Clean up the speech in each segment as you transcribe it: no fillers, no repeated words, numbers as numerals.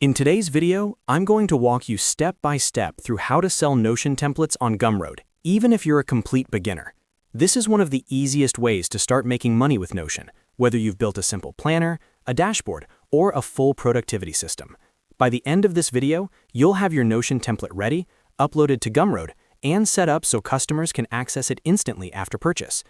In today's video, I'm going to walk you step by step through how to sell Notion templates on Gumroad, even if you're a complete beginner. This is one of the easiest ways to start making money with Notion, whether you've built a simple planner, a dashboard, or a full productivity system. By the end of this video, you'll have your Notion template ready, uploaded to Gumroad, and set up so customers can access it instantly after purchase.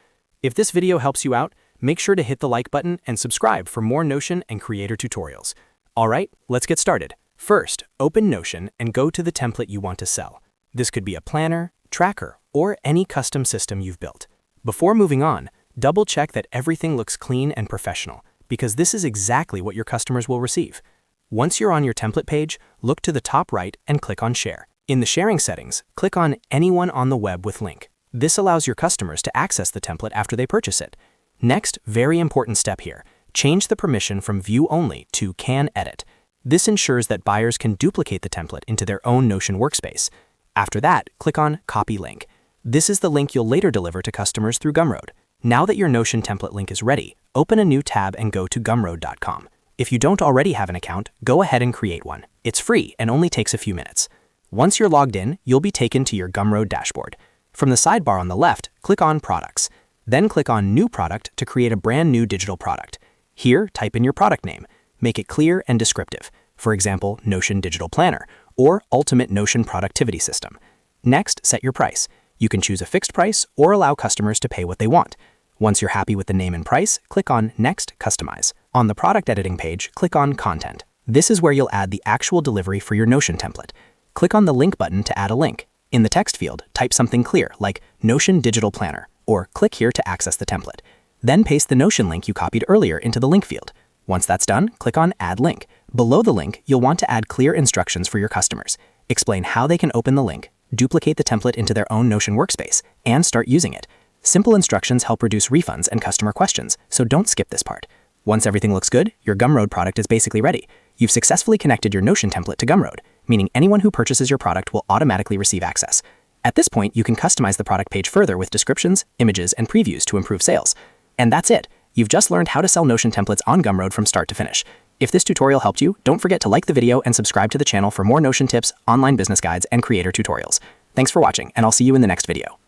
If this video helps you out, make sure to hit the like button and subscribe for more Notion and creator tutorials. Alright, let's get started. First, open Notion and go to the template you want to sell. This could be a planner, tracker, or any custom system you've built. Before moving on, double-check that everything looks clean and professional, because this is exactly what your customers will receive. Once you're on your template page, look to the top right and click on Share. In the sharing settings, click on Anyone on the Web with Link. This allows your customers to access the template after they purchase it. Next, very important step here. Change the permission from View Only to Can Edit. This ensures that buyers can duplicate the template into their own Notion workspace. After that, click on Copy Link. This is the link you'll later deliver to customers through Gumroad. Now that your Notion template link is ready, open a new tab and go to gumroad.com. If you don't already have an account, go ahead and create one. It's free and only takes a few minutes. Once you're logged in, you'll be taken to your Gumroad dashboard. From the sidebar on the left, click on Products. Then click on New Product to create a brand new digital product. Here, type in your product name. Make it clear and descriptive. For example, Notion Digital Planner or Ultimate Notion Productivity System. Next, set your price. You can choose a fixed price or allow customers to pay what they want. Once you're happy with the name and price, click on Next, Customize. On the product editing page, click on Content. This is where you'll add the actual delivery for your Notion template. Click on the link button to add a link. In the text field, type something clear like Notion Digital Planner or click here to access the template. Then paste the Notion link you copied earlier into the link field. Once that's done, click on Add Link. Below the link, you'll want to add clear instructions for your customers. Explain how they can open the link, duplicate the template into their own Notion workspace, and start using it. Simple instructions help reduce refunds and customer questions, so don't skip this part. Once everything looks good, your Gumroad product is basically ready. You've successfully connected your Notion template to Gumroad, meaning anyone who purchases your product will automatically receive access. At this point, you can customize the product page further with descriptions, images, and previews to improve sales. And that's it. You've just learned how to sell Notion templates on Gumroad from start to finish. If this tutorial helped you, don't forget to like the video and subscribe to the channel for more Notion tips, online business guides, and creator tutorials. Thanks for watching, and I'll see you in the next video.